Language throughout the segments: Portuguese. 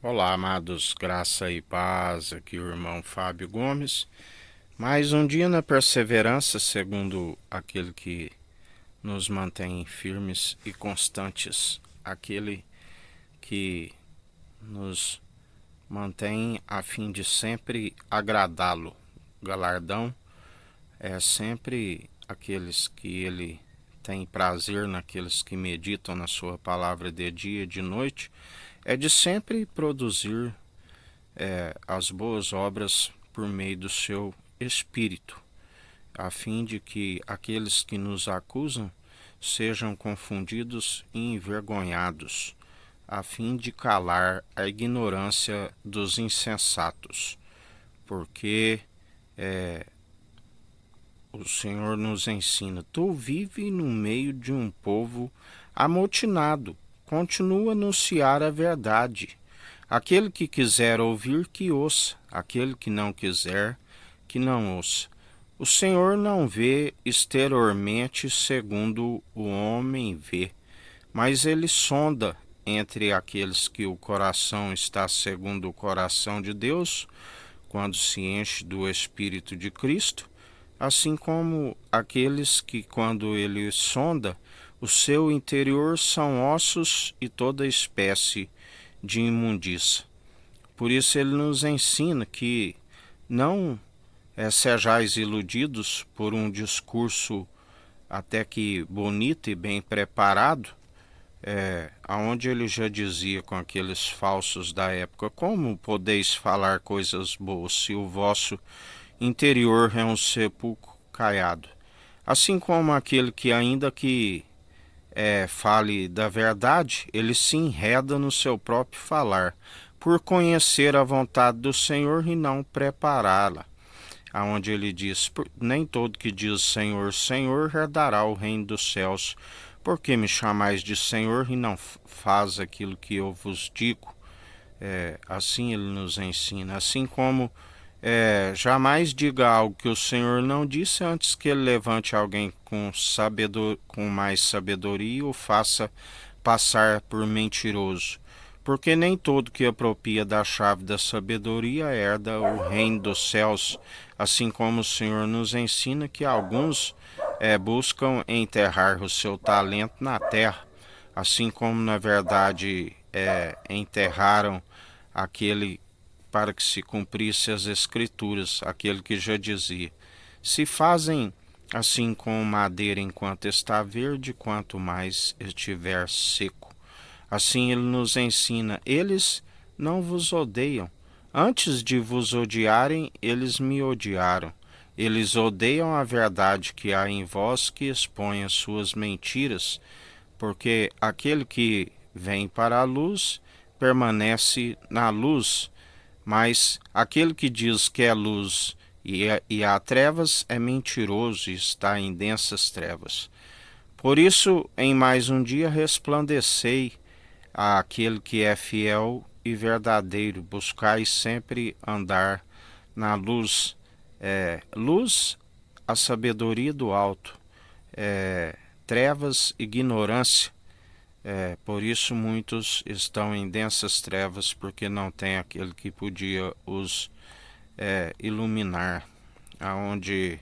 Olá, amados, graça e paz, aqui o irmão Fábio Gomes. Mais um dia na perseverança, segundo aquele que nos mantém firmes e constantes, aquele que nos mantém a fim de sempre agradá-lo. O galardão é sempre aqueles que ele tem prazer, naqueles que meditam na sua palavra de dia e de noite, é de sempre produzir as boas obras por meio do seu Espírito, a fim de que aqueles que nos acusam sejam confundidos e envergonhados, a fim de calar a ignorância dos insensatos, porque o Senhor nos ensina: tu vive no meio de um povo amotinado, continua a anunciar a verdade. Aquele que quiser ouvir, que ouça. Aquele que não quiser, que não ouça. O Senhor não vê exteriormente segundo o homem vê, mas ele sonda entre aqueles que o coração está segundo o coração de Deus, quando se enche do Espírito de Cristo, assim como aqueles que, quando ele sonda, o seu interior são ossos e toda espécie de imundícia. Por isso ele nos ensina que não sejais iludidos por um discurso até que bonito e bem preparado, aonde ele já dizia com aqueles falsos da época: como podeis falar coisas boas se o vosso interior é um sepulcro caiado? Assim como aquele que, ainda que fale da verdade, ele se enreda no seu próprio falar, por conhecer a vontade do Senhor e não prepará-la. Aonde ele diz: nem todo que diz Senhor, Senhor, herdará o reino dos céus. Por que me chamais de Senhor e não faz aquilo que eu vos digo? Assim ele nos ensina. Assim como jamais diga algo que o Senhor não disse, antes que ele levante alguém com mais sabedoria e o faça passar por mentiroso. Porque nem todo que apropria da chave da sabedoria herda o reino dos céus, assim como o Senhor nos ensina que alguns buscam enterrar o seu talento na terra, assim como na verdade enterraram aquele para que se cumprisse as Escrituras, aquele que já dizia: se fazem assim com madeira enquanto está verde, quanto mais estiver seco. Assim ele nos ensina: eles não vos odeiam. Antes de vos odiarem, eles me odiaram. Eles odeiam a verdade que há em vós, que expõe as suas mentiras, porque aquele que vem para a luz permanece na luz, mas aquele que diz que é luz e há trevas é mentiroso e está em densas trevas. Por isso, em mais um dia resplandecei àquele que é fiel e verdadeiro. Buscai sempre andar na luz. Luz, a sabedoria do alto. Trevas, ignorância. Por isso muitos estão em densas trevas, porque não tem aquele que podia os iluminar. Aonde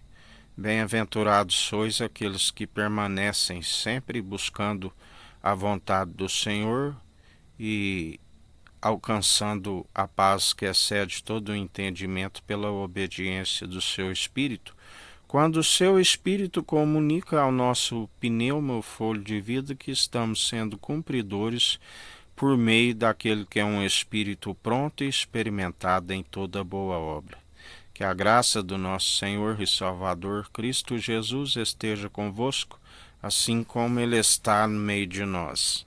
bem-aventurados sois aqueles que permanecem sempre buscando a vontade do Senhor e alcançando a paz que excede todo o entendimento pela obediência do seu Espírito. Quando o seu Espírito comunica ao nosso pneuma, o fôlego de vida, que estamos sendo cumpridores por meio daquele que é um Espírito pronto e experimentado em toda boa obra. Que a graça do nosso Senhor e Salvador Cristo Jesus esteja convosco, assim como Ele está no meio de nós.